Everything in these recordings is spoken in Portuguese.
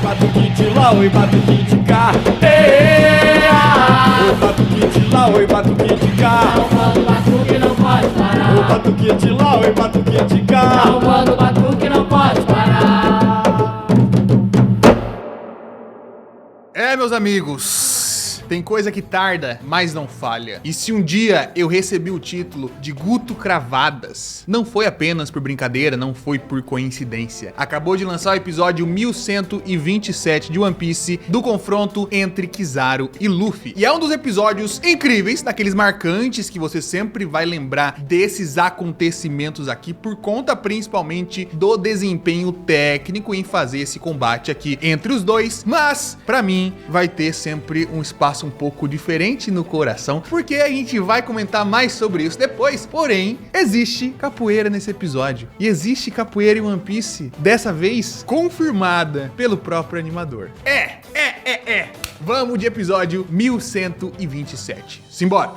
batuque de lá, oi, batuque de cá. O batuque de lá, oi, batuque de cá. Quando o batuque não pode parar. O batuque de lá, oi, batuque de cá. Quando o batuque não pode parar. Meus amigos, tem coisa que tarda, mas não falha. E se um dia eu recebi o título de Guto Cravadas, não foi apenas por brincadeira, não foi por coincidência. Acabou de lançar o episódio 1127 de One Piece, do confronto entre Kizaru e Luffy. E é um dos episódios incríveis, daqueles marcantes que você sempre vai lembrar desses acontecimentos aqui, por conta principalmente do desempenho técnico em fazer esse combate aqui entre os dois. Mas, pra mim, vai ter sempre um espaço um pouco diferente no coração, porque a gente vai comentar mais sobre isso depois. Porém, existe capoeira nesse episódio. E existe capoeira em One Piece, dessa vez confirmada pelo próprio animador. Vamos de episódio 1127. Simbora!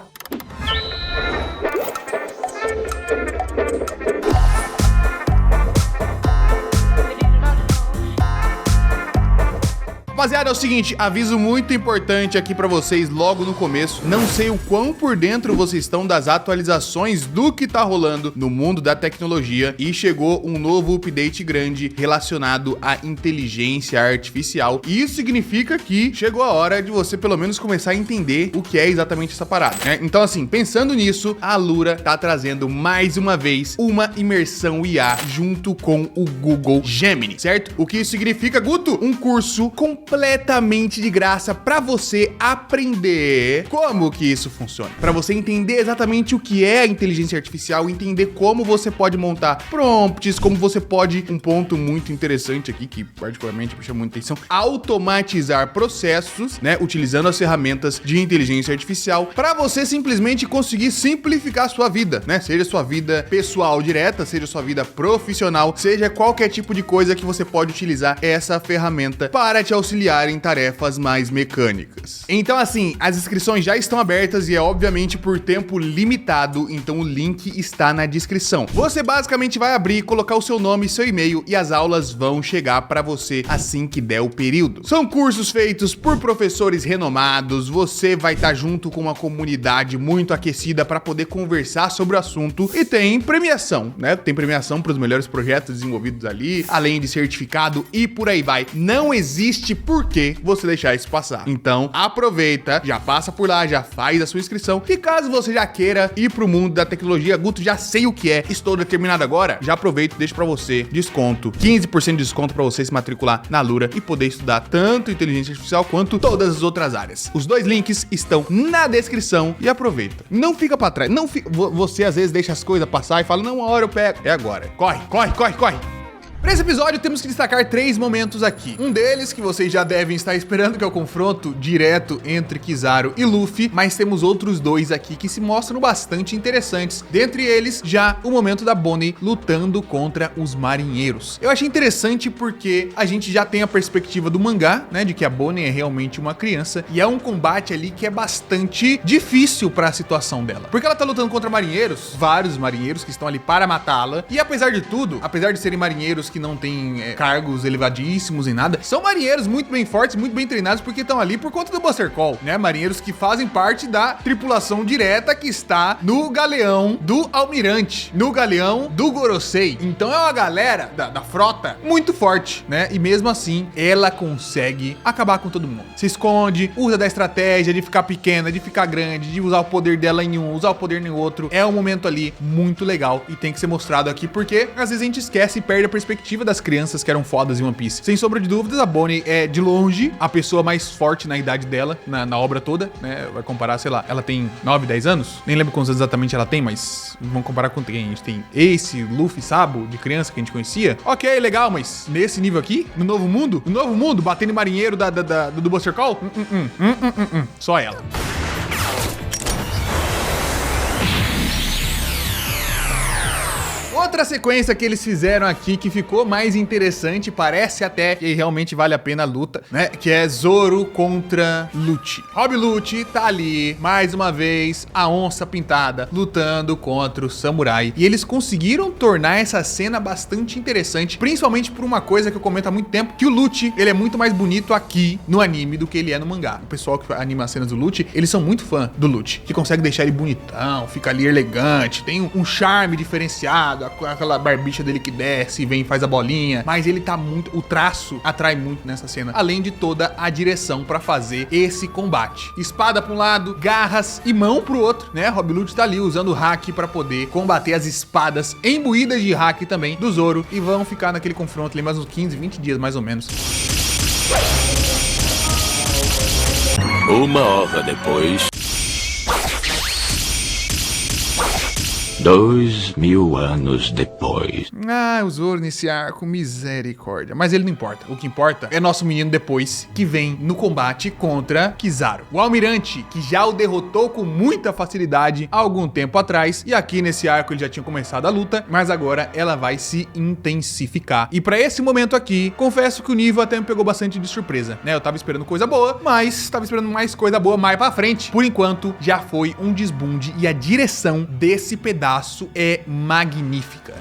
Rapaziada, é o seguinte, aviso muito importante aqui pra vocês logo no começo. Não sei o quão por dentro vocês estão das atualizações do que tá rolando no mundo da tecnologia, e chegou um novo update grande relacionado à inteligência artificial. E isso significa que chegou a hora de você pelo menos começar a entender o que é exatamente essa parada, né? Então assim, pensando nisso, a Alura tá trazendo mais uma vez uma imersão IA junto com o Google Gemini, certo? O que isso significa, Guto? Um curso completamente de graça para você aprender como que isso funciona, para você entender exatamente o que é a inteligência artificial, entender como você pode montar prompts, como você pode, um ponto muito interessante aqui que particularmente me chamou muita atenção, automatizar processos, né, utilizando as ferramentas de inteligência artificial para você simplesmente conseguir simplificar a sua vida, né? Seja sua vida pessoal direta, seja sua vida profissional, seja qualquer tipo de coisa que você pode utilizar essa ferramenta para te auxiliar em tarefas mais mecânicas. Então assim, as inscrições já estão abertas e é obviamente por tempo limitado, então o link está na descrição. Você basicamente vai abrir, colocar o seu nome e seu e-mail e as aulas vão chegar para você assim que der o período. São cursos feitos por professores renomados, você vai estar junto com uma comunidade muito aquecida para poder conversar sobre o assunto, e tem premiação, né? Tem premiação para os melhores projetos desenvolvidos ali, além de certificado e por aí vai. Não existe por que você deixar isso passar. Então, aproveita, já passa por lá, já faz a sua inscrição. E caso você já queira ir pro mundo da tecnologia, Guto, já sei o que é, estou determinado agora, já aproveito e deixo pra você desconto, 15% de desconto pra você se matricular na Alura e poder estudar tanto inteligência artificial quanto todas as outras áreas. Os dois links estão na descrição e aproveita. Não fica pra trás, não fica... Você às vezes deixa as coisas passar e fala, não, uma hora eu pego. É agora. Corre, corre, corre, corre. Para esse episódio temos que destacar 3 momentos aqui. Um deles que vocês já devem estar esperando, que é o confronto direto entre Kizaru e Luffy, mas temos outros 2 aqui que se mostram bastante interessantes. Dentre eles, já o momento da Bonnie lutando contra os marinheiros. Eu achei interessante porque a gente já tem a perspectiva do mangá, né, de que a Bonnie é realmente uma criança, e é um combate ali que é bastante difícil para a situação dela. Porque ela tá lutando contra marinheiros, vários marinheiros que estão ali para matá-la, e apesar de tudo, apesar de serem marinheiros que não tem cargos elevadíssimos em nada, são marinheiros muito bem fortes, muito bem treinados, porque estão ali por conta do Buster Call, né? Marinheiros que fazem parte da tripulação direta que está no galeão do Almirante, no galeão do Gorosei. Então é uma galera da frota muito forte, né? E mesmo assim, ela consegue acabar com todo mundo. Se esconde, usa da estratégia de ficar pequena, de ficar grande, de usar o poder dela em um, usar o poder em outro. É um momento ali muito legal e tem que ser mostrado aqui, porque às vezes a gente esquece e perde a perspectiva das crianças que eram fodas em One Piece. Sem sombra de dúvidas, a Bonnie é, de longe, a pessoa mais forte na idade dela, na obra toda, né? Vai comparar, sei lá, ela tem 9, 10 anos? Nem lembro quantos anos exatamente ela tem, mas vamos comparar com quem? A gente tem Ace, Luffy, Sabo, de criança que a gente conhecia. Ok, legal, mas nesse nível aqui, no novo mundo, batendo em marinheiro do Buster Call? Só ela. Outra sequência que eles fizeram aqui que ficou mais interessante, parece até que realmente vale a pena a luta, né? Que é Zoro contra Lucci. Rob Lucci tá ali, mais uma vez, a onça pintada, lutando contra o samurai. E eles conseguiram tornar essa cena bastante interessante, principalmente por uma coisa que eu comento há muito tempo, que o Lucci, ele é muito mais bonito aqui no anime do que ele é no mangá. O pessoal que anima as cenas do Lucci, eles são muito fã do Lucci, que consegue deixar ele bonitão, fica ali elegante, tem um charme diferenciado, aquela barbicha dele que desce e vem e faz a bolinha, mas ele tá muito, o traço atrai muito nessa cena, além de toda a direção pra fazer esse combate. Espada pra um lado, garras e mão pro outro, né? Rob Lucci tá ali usando o hack pra poder combater as espadas imbuídas de hack também do Zoro, e vão ficar naquele confronto ali mais uns 15, 20 dias mais ou menos. Uma hora depois. 2000 anos depois. Ah, o Zoro nesse arco, misericórdia. Mas ele não importa. O que importa é nosso menino depois, que vem no combate contra Kizaru. O almirante, que já o derrotou com muita facilidade há algum tempo atrás. E aqui nesse arco ele já tinha começado a luta, mas agora ela vai se intensificar. E pra esse momento aqui, confesso que o nível até me pegou bastante de surpresa, né? Eu tava esperando coisa boa, mas tava esperando mais coisa boa mais pra frente. Por enquanto, já foi um desbunde e a direção desse pedaço é magnífica.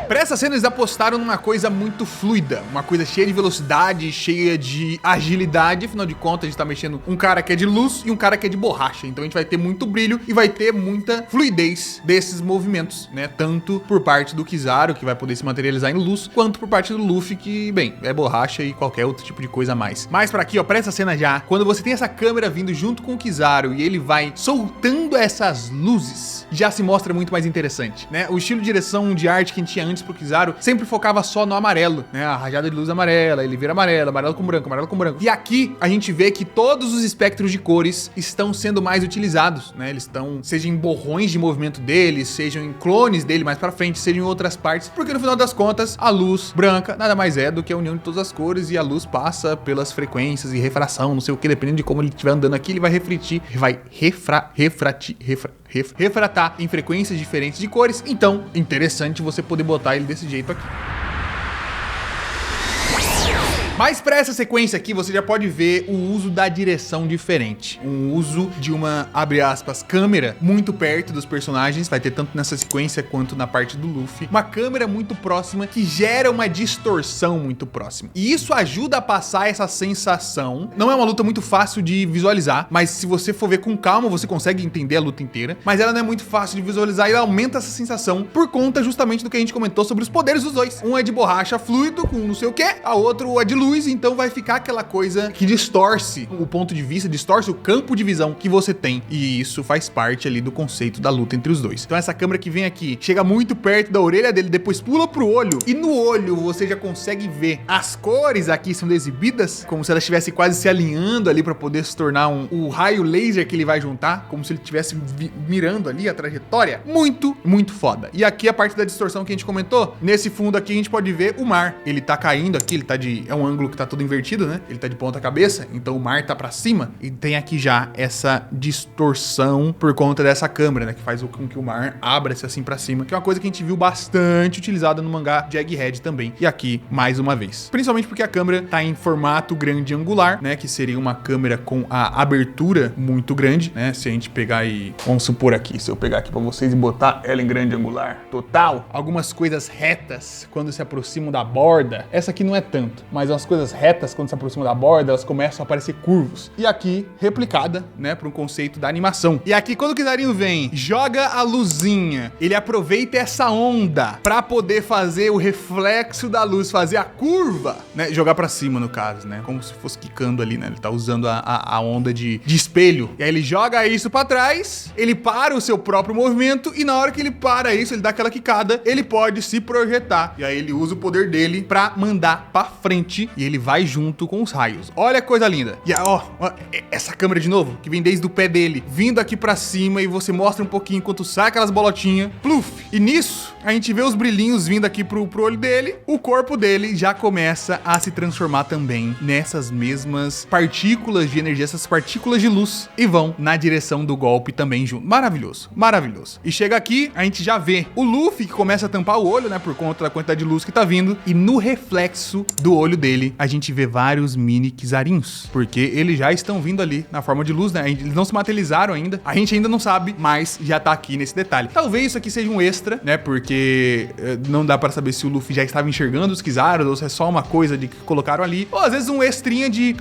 Pra essa cena eles apostaram numa coisa muito fluida, uma coisa cheia de velocidade, cheia de agilidade. Afinal de contas, a gente tá mexendo um cara que é de luz e um cara que é de borracha. Então a gente vai ter muito brilho e vai ter muita fluidez desses movimentos, né? Tanto por parte do Kizaru, que vai poder se materializar em luz, quanto por parte do Luffy, que, bem, é borracha e qualquer outro tipo de coisa a mais. Mas pra aqui, ó, pra essa cena já, quando você tem essa câmera vindo junto com o Kizaru e ele vai soltando essas luzes, já se mostra muito mais interessante, né? O estilo de direção de arte que a gente tinha antes pro Kizaru sempre focava só no amarelo, né? A rajada de luz amarela, ele vira amarelo, amarelo com branco, amarelo com branco. E aqui a gente vê que todos os espectros de cores estão sendo mais utilizados, né? Eles estão, sejam em borrões de movimento deles, sejam em clones dele mais pra frente, sejam em outras partes, porque no final das contas, a luz branca nada mais é do que a união de todas as cores, e a luz passa pelas frequências e refração, não sei o que, dependendo de como ele estiver andando aqui, ele vai refletir, vai refratar em frequências diferentes de cores. Então, interessante você poder botar ele desse jeito aqui. Mas para essa sequência aqui, você já pode ver o uso da direção diferente. Um uso de uma, abre aspas, câmera muito perto dos personagens. Vai ter tanto nessa sequência quanto na parte do Luffy. Uma câmera muito próxima que gera uma distorção muito próxima. E isso ajuda a passar essa sensação. Não é uma luta muito fácil de visualizar, mas se você for ver com calma, você consegue entender a luta inteira. Mas ela não é muito fácil de visualizar e ela aumenta essa sensação por conta justamente do que a gente comentou sobre os poderes dos dois. Um é de borracha fluido, com não sei o que, a outro é de luz. Então vai ficar aquela coisa que distorce o ponto de vista, distorce o campo de visão que você tem. E isso faz parte ali do conceito da luta entre os dois. Então essa câmera que vem aqui, chega muito perto da orelha dele, depois pula pro olho. E no olho você já consegue ver as cores aqui sendo exibidas, como se ela estivesse quase se alinhando ali para poder se tornar o raio laser que ele vai juntar, como se ele estivesse mirando ali a trajetória. Muito, muito foda. E aqui a parte da distorção que a gente comentou, nesse fundo aqui a gente pode ver o mar. Ele tá caindo aqui, ele tá é um ângulo que tá todo invertido, né? Ele tá de ponta cabeça, então o mar tá pra cima e tem aqui já essa distorção por conta dessa câmera, né? Que faz com que o mar abra-se assim pra cima, que é uma coisa que a gente viu bastante utilizada no mangá de Egghead também. E aqui, mais uma vez. Principalmente porque a câmera tá em formato grande angular, né? Que seria uma câmera com a abertura muito grande, né? Se a gente pegar e... Vamos supor aqui, se eu pegar aqui pra vocês e botar ela em grande angular total, algumas coisas retas quando se aproximam da borda, essa aqui não é tanto, mas umas coisas retas quando se aproximam da borda, elas começam a aparecer curvos. E aqui, replicada, né, para um conceito da animação. E aqui, quando o Kizaru vem, joga a luzinha, ele aproveita essa onda para poder fazer o reflexo da luz, fazer a curva, né, jogar para cima no caso, né, como se fosse quicando ali, né, ele tá usando a onda de espelho. E aí ele joga isso para trás, ele para o seu próprio movimento e na hora que ele para isso, ele dá aquela quicada, ele pode se projetar. E aí ele usa o poder dele para mandar para frente e ele vai junto com os raios. Olha que coisa linda. E ó, essa câmera de novo, que vem desde o pé dele, vindo aqui pra cima e você mostra um pouquinho enquanto sai aquelas bolotinhas. Pluf! E nisso, a gente vê os brilhinhos vindo aqui pro olho dele. O corpo dele já começa a se transformar também nessas mesmas partículas de energia, essas partículas de luz, e vão na direção do golpe também junto. Maravilhoso, maravilhoso. E chega aqui, a gente já vê o Luffy que começa a tampar o olho, né, por conta da quantidade de luz que tá vindo, e no reflexo do olho dele, a gente vê vários mini Kizarinhos, porque eles já estão vindo ali na forma de luz, né, eles não se materializaram ainda, a gente ainda não sabe, mas já tá aqui nesse detalhe. Talvez isso aqui seja um extra, né, porque não dá pra saber se o Luffy já estava enxergando os Kizaru, ou se é só uma coisa de que colocaram ali, ou às vezes um extrinha de,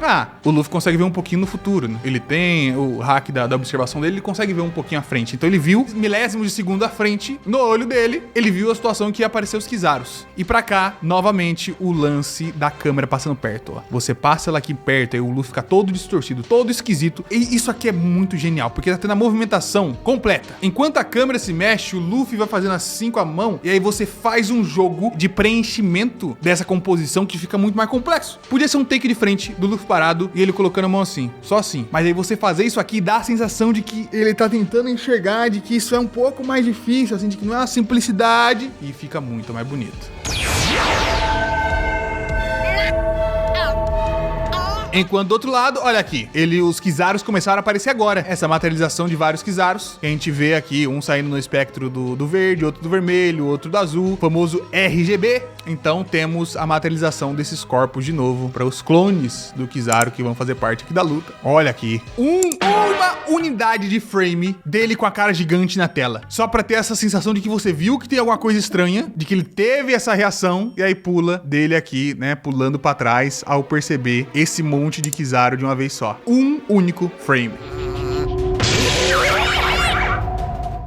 o Luffy consegue ver um pouquinho no futuro, né? Ele tem o hack da observação dele, ele consegue ver um pouquinho à frente, então ele viu milésimos de segundo à frente, no olho dele, ele viu a situação que ia aparecer os Kizarus. E pra cá, novamente, o lance da câmera passando perto, ó. Você passa ela aqui perto, aí o Luffy fica todo distorcido, todo esquisito, e isso aqui é muito genial, porque tá tendo a movimentação completa. Enquanto a câmera se mexe, o Luffy vai fazendo assim com a mão, e aí você faz um jogo de preenchimento dessa composição que fica muito mais complexo. Podia ser um take de frente do Luffy parado e ele colocando a mão assim, só assim. Mas aí você fazer isso aqui dá a sensação de que ele tá tentando enxergar, de que isso é um pouco mais difícil, assim, de que não é uma simplicidade, e fica muito mais bonito. Enquanto do outro lado, olha aqui, os Kizarus começaram a aparecer agora. Essa materialização de vários Kizarus, que a gente vê aqui, um saindo no espectro do verde, outro do vermelho, outro do azul, o famoso RGB. Então temos a materialização desses corpos de novo para os clones do Kizaru que vão fazer parte aqui da luta. Olha aqui, uma unidade de frame dele com a cara gigante na tela. Só pra ter essa sensação de que você viu que tem alguma coisa estranha, de que ele teve essa reação, e aí pula dele aqui, né, pulando pra trás ao perceber esse monte de Kizaru de uma vez só. Um único frame.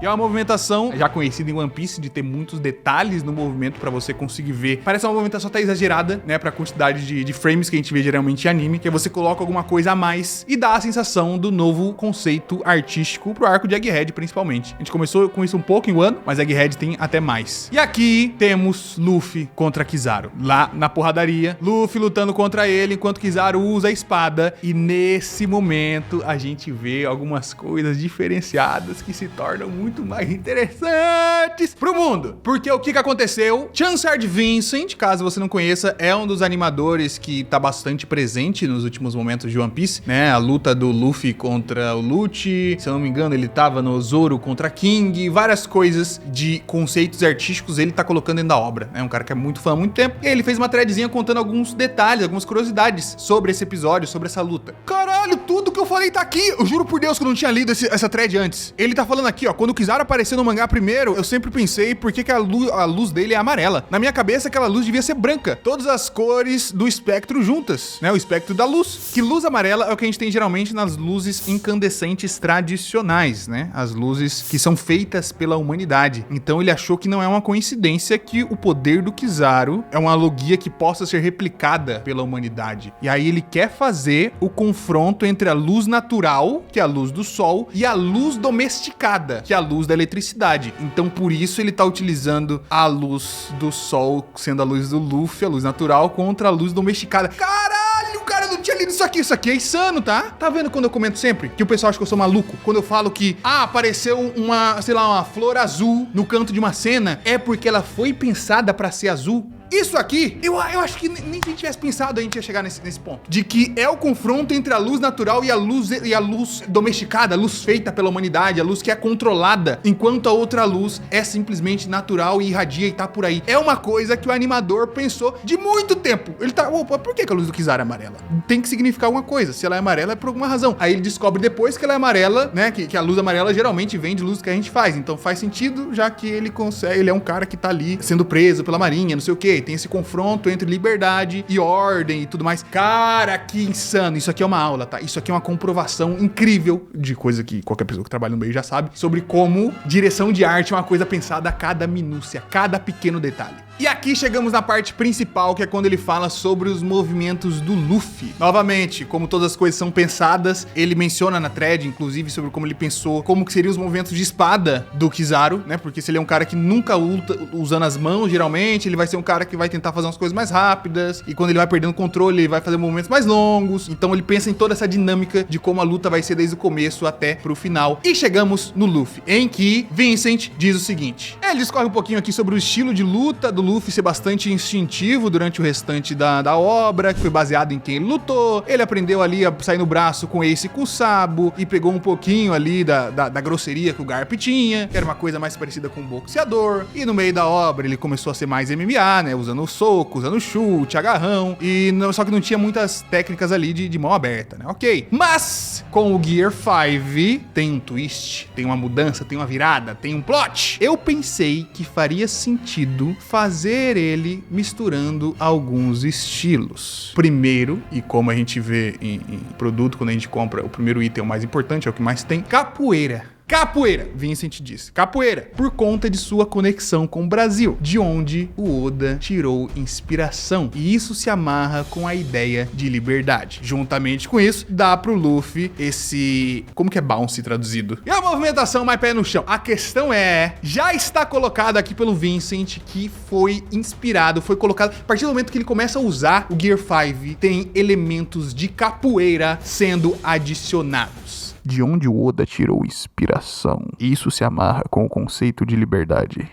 E é uma movimentação já conhecida em One Piece, de ter muitos detalhes no movimento pra você conseguir ver. Parece uma movimentação até exagerada, né, pra quantidade de frames que a gente vê geralmente em anime, que você coloca alguma coisa a mais e dá a sensação do novo conceito artístico pro arco de Egghead, principalmente. A gente começou com isso um pouco em Wano, mas Egghead tem até mais. E aqui temos Luffy contra Kizaru. Lá na porradaria, Luffy lutando contra ele, enquanto Kizaru usa a espada. E nesse momento, a gente vê algumas coisas diferenciadas que se tornam muito mais interessantes pro mundo. Porque o que aconteceu? Chansard Vincent, caso você não conheça, é um dos animadores que tá bastante presente nos últimos momentos de One Piece, né? A luta do Luffy contra o Lucci, se eu não me engano, ele tava no Zoro contra King, várias coisas de conceitos artísticos ele tá colocando dentro da obra. É um cara que é muito fã há muito tempo. E ele fez uma threadzinha contando alguns detalhes, algumas curiosidades sobre esse episódio, sobre essa luta. Caralho, tudo que eu falei tá aqui. Eu juro por Deus que eu não tinha lido essa thread antes. Ele tá falando aqui, ó, quando o Kizaru apareceu no mangá primeiro, eu sempre pensei por que a luz dele é amarela. Na minha cabeça, aquela luz devia ser branca. Todas as cores do espectro juntas, né? O espectro da luz. Que luz amarela é o que a gente tem geralmente nas luzes incandescentes tradicionais, né? As luzes que são feitas pela humanidade. Então ele achou que não é uma coincidência que o poder do Kizaru é uma logia que possa ser replicada pela humanidade. E aí ele quer fazer o confronto entre a luz natural, que é a luz do sol, e a luz domesticada, que é a luz da eletricidade. Então por isso ele tá utilizando a luz do sol, sendo a luz do Luffy, a luz natural, contra a luz domesticada. Caralho, cara, eu não tinha lido isso aqui. Isso aqui é insano, tá? Tá vendo quando eu comento sempre que o pessoal acha que eu sou maluco? Quando eu falo que, apareceu uma, sei lá, uma flor azul no canto de uma cena, é porque ela foi pensada pra ser azul? Isso aqui, eu acho que nem se a gente tivesse pensado, a gente ia chegar nesse ponto. De que é o confronto entre a luz natural e a luz domesticada, a luz feita pela humanidade, a luz que é controlada, enquanto a outra luz é simplesmente natural e irradia e tá por aí. É uma coisa que o animador pensou de muito tempo. Ele tá, opa, por que a luz do Kizaru é amarela? Tem que significar alguma coisa. Se ela é amarela, é por alguma razão. Aí ele descobre depois que ela é amarela, né, que a luz amarela geralmente vem de luz que a gente faz. Então faz sentido, já que ele é um cara que tá ali sendo preso pela marinha, não sei o quê. Tem esse confronto entre liberdade e ordem e tudo mais. Cara, que insano. Isso aqui é uma aula, tá? Isso aqui é uma comprovação incrível de coisa que qualquer pessoa que trabalha no meio já sabe, sobre como direção de arte é uma coisa pensada a cada minúcia, cada pequeno detalhe. E aqui chegamos na parte principal, que é quando ele fala sobre os movimentos do Luffy. Novamente, como todas as coisas são pensadas, ele menciona na thread, inclusive, sobre como ele pensou, como que seriam os movimentos de espada do Kizaru, né? Porque se ele é um cara que nunca luta usando as mãos, geralmente, ele vai ser um cara que que vai tentar fazer umas coisas mais rápidas, e quando ele vai perdendo o controle, ele vai fazer movimentos mais longos. Então ele pensa em toda essa dinâmica de como a luta vai ser desde o começo até pro final. E chegamos no Luffy, em que Vincent diz o seguinte: ele discorre um pouquinho aqui sobre o estilo de luta do Luffy ser bastante instintivo durante o restante da obra, que foi baseado em quem ele lutou. Ele aprendeu ali a sair no braço com Ace e com o Sabo, e pegou um pouquinho ali da grosseria que o Garp tinha, que era uma coisa mais parecida com um boxeador. E no meio da obra ele começou a ser mais MMA, né, usando o soco, usando o chute, agarrão, e só que não tinha muitas técnicas ali de mão aberta, né, ok. Mas com o Gear 5 tem um twist, tem uma mudança, tem uma virada, tem um plot. Eu pensei que faria sentido fazer ele misturando alguns estilos. Primeiro, e como a gente vê em produto, quando a gente compra, o primeiro item é o mais importante, é o que mais tem, capoeira. Capoeira, Vincent disse. Capoeira, por conta de sua conexão com o Brasil, de onde o Oda tirou inspiração. E isso se amarra com a ideia de liberdade. Juntamente com isso, dá pro Luffy esse... como que é bounce traduzido? E a movimentação mais pé no chão. A questão é... já está colocado aqui pelo Vincent que foi inspirado, foi colocado... a partir do momento que ele começa a usar o Gear 5, tem elementos de capoeira sendo adicionados. De onde o Oda tirou inspiração. Isso se amarra com o conceito de liberdade.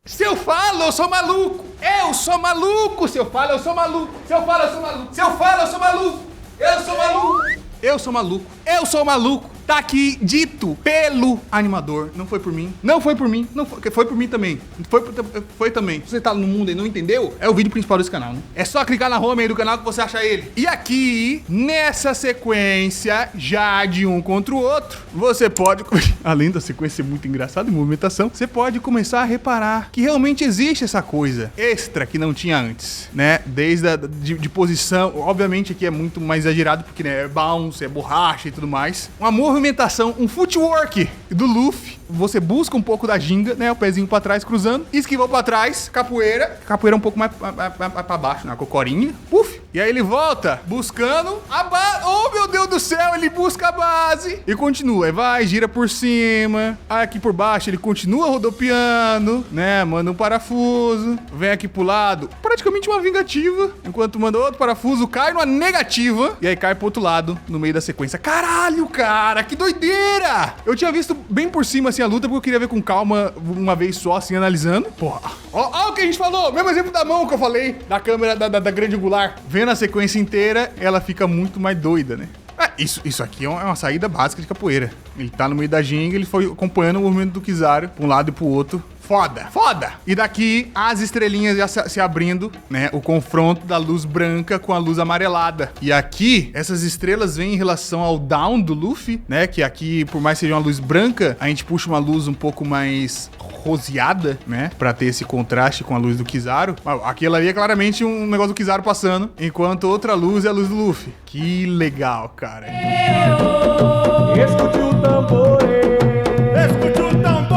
Se eu falo, eu sou maluco! Eu sou maluco! Se eu falo, eu sou maluco! Se eu falo, eu sou maluco! Se eu falo, eu sou maluco! Eu sou maluco! Eu sou maluco! Eu sou maluco! Tá aqui dito pelo animador. Não foi por mim. Não foi por mim. Não foi por mim também. Foi também. Se você tá no mundo e não entendeu, é o vídeo principal desse canal, né? É só clicar na home aí do canal que você acha ele. E aqui, nessa sequência, já de um contra o outro, você pode... além da sequência ser muito engraçada e movimentação, você pode começar a reparar que realmente existe essa coisa extra que não tinha antes, né? Desde de posição. Obviamente aqui é muito mais exagerado, porque, né, é bounce, é borracha e tudo mais. Uma movimentação, um footwork do Luffy. Você busca um pouco da ginga, né? O pezinho pra trás cruzando, esquivou pra trás, capoeira. Capoeira um pouco mais pra baixo, né? Cocorinha. Puf! E aí ele volta buscando a base. Oh, meu Deus do céu, ele busca a base. E continua. Aí vai, gira por cima. Aí aqui por baixo ele continua rodopiando, né? Manda um parafuso. Vem aqui pro lado. Praticamente uma vingativa. Enquanto manda outro parafuso, cai numa negativa. E aí cai pro outro lado, no meio da sequência. Caralho, cara, que doideira! Eu tinha visto bem por cima, assim, a luta, porque eu queria ver com calma, uma vez só, assim, analisando. Porra. Ó o que a gente falou. Mesmo exemplo da mão que eu falei. Da câmera da grande angular. Vendo a sequência inteira, ela fica muito mais doida, né? Isso aqui é uma saída básica de capoeira. Ele tá no meio da ginga, ele foi acompanhando o movimento do Kizaru pra um lado e pro outro. Foda, foda! E daqui, as estrelinhas já se abrindo, né? O confronto da luz branca com a luz amarelada. E aqui, essas estrelas vêm em relação ao down do Luffy, né? Que aqui, por mais que seja uma luz branca, a gente puxa uma luz um pouco mais roseada, né? Pra ter esse contraste com a luz do Kizaru. Aquilo ali é claramente um negócio do Kizaru passando, enquanto outra luz é a luz do Luffy. Que legal, cara. Escute o tambores. Escute o tambores.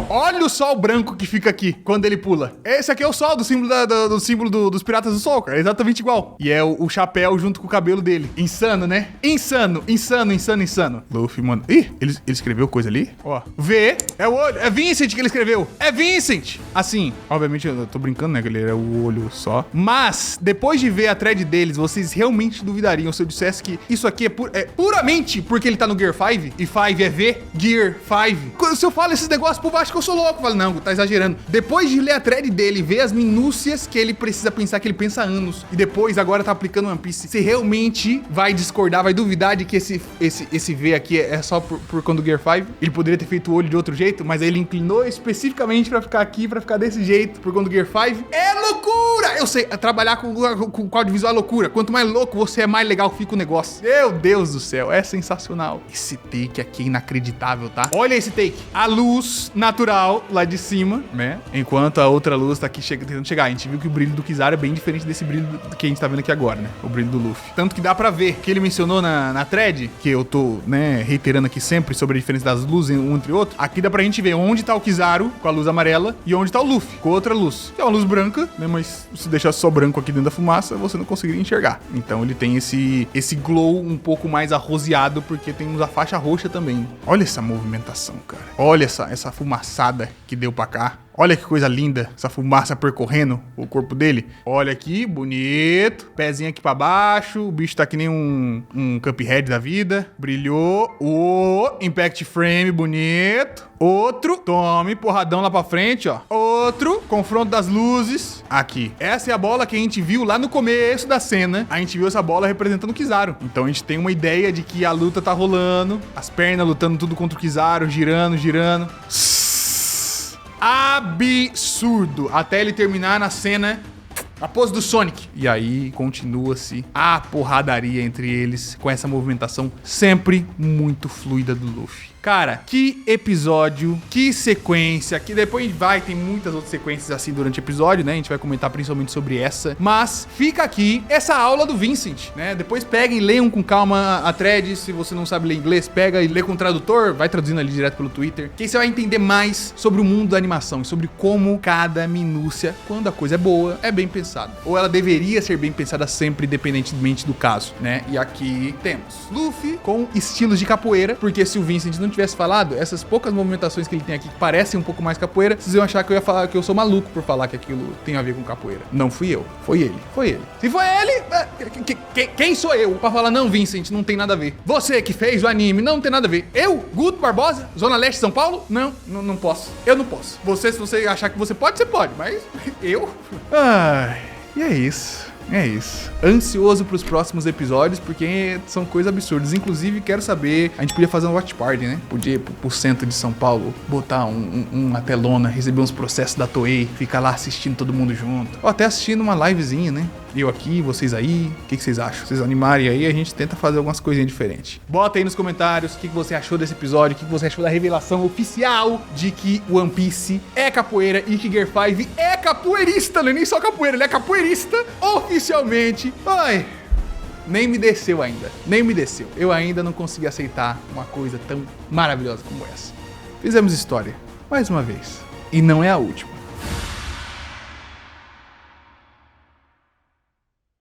Olha o sol branco que fica aqui quando ele pula. Esse aqui é o sol do símbolo, do símbolo dos Piratas do Sol, cara. É exatamente igual. E é o chapéu junto com o cabelo dele. Insano, né? Insano, insano, insano, insano. Luffy, mano. Ih, ele escreveu coisa ali? Ó. V. É o olho. É Vincent que ele escreveu. É Vincent. Assim, obviamente eu tô brincando, né, galera? É o olho só. Mas, depois de ver a thread deles, vocês realmente duvidariam se eu dissesse que isso aqui é puramente porque ele tá no Gear 5 e 5 é V, Gear 5. Se eu falo esses negócios por baixo que eu sou louco, eu falo, não, tá exagerando. Depois de ler a thread dele, ver as minúcias que ele precisa pensar, que ele pensa há anos, e depois agora tá aplicando One Piece, você realmente vai discordar, vai duvidar de que esse V aqui é só por conta do Gear 5? Ele poderia ter feito o olho de outro jeito, mas aí ele inclinou especificamente pra ficar aqui, pra ficar desse jeito, por conta do Gear 5. É loucura! Eu sei, trabalhar com audiovisual é loucura. Quanto mais louco você é, mais legal fica o negócio. Meu Deus do céu, é sensacional. Esse take aqui é inacreditável, tá? Olha esse take. A luz natural lá de cima, né? Enquanto a outra luz tá aqui tentando chegar. A gente viu que o brilho do Kizaru é bem diferente desse brilho que a gente tá vendo aqui agora, né? O brilho do Luffy. Tanto que dá pra ver que ele mencionou na thread, que eu tô, né, reiterando aqui sempre sobre a diferença das luzes um entre o outro. Aqui dá pra gente ver onde tá o Kizaru com a luz amarela e onde tá o Luffy com outra luz. Que é uma luz branca, né? Mas se deixar só branco aqui dentro da fumaça, você não conseguiria enxergar. Então ele tem esse glow um pouco mais arroseado, porque temos a faixa roxa também. Olha essa movimentação, cara. Olha essa fumaçada que deu pra cá. Olha que coisa linda, essa fumaça percorrendo o corpo dele. Olha aqui, bonito. Pezinho aqui pra baixo. O bicho tá que nem um Cuphead da vida. Brilhou. Impact Frame, bonito. Outro. Tome, porradão lá pra frente, ó. Outro. Confronto das luzes. Aqui. Essa é a bola que a gente viu lá no começo da cena. A gente viu essa bola representando o Kizaru. Então a gente tem uma ideia de que a luta tá rolando. As pernas lutando tudo contra o Kizaru. Girando. Absurdo, até ele terminar na cena, a pose do Sonic. E aí continua-se a porradaria entre eles com essa movimentação sempre muito fluida do Luffy. Cara, que episódio, que sequência, que depois tem muitas outras sequências assim durante o episódio, né? A gente vai comentar principalmente sobre essa. Mas fica aqui essa aula do Vincent, né? Depois peguem, leiam com calma a thread. Se você não sabe ler inglês, pega e lê com o tradutor, vai traduzindo ali direto pelo Twitter. Que aí você vai entender mais sobre o mundo da animação e sobre como cada minúcia, quando a coisa é boa, é bem pensada. Ou ela deveria ser bem pensada sempre, independentemente do caso, né? E aqui temos Luffy com estilos de capoeira, porque se o Vincent não tivesse falado, essas poucas movimentações que ele tem aqui que parecem um pouco mais capoeira, vocês iam achar que eu ia falar que eu sou maluco por falar que aquilo tem a ver com capoeira. Não fui eu, foi ele. Se foi ele, quem sou eu pra falar, não, Vincent, não tem nada a ver. Você que fez o anime, não tem nada a ver. Eu, Guto Barbosa, Zona Leste, São Paulo? Não posso. Eu não posso. Você, se você achar que você pode, mas eu... Ai, e é isso. Ansioso pros próximos episódios, porque são coisas absurdas. Inclusive, quero saber... A gente podia fazer um watch party, né? Podia ir pro centro de São Paulo, botar uma telona, receber uns processos da Toei, ficar lá assistindo todo mundo junto. Ou até assistindo uma livezinha, né? Eu aqui, vocês aí. O que vocês acham? Vocês animarem aí, a gente tenta fazer algumas coisinhas diferentes. Bota aí nos comentários o que você achou desse episódio, o que você achou da revelação oficial de que One Piece é capoeira e que Gear 5 é capoeirista, não é nem só capoeira, ele é capoeirista oficialmente. Ai, nem me desceu ainda, Eu ainda não consegui aceitar uma coisa tão maravilhosa como essa. Fizemos história, mais uma vez, e não é a última.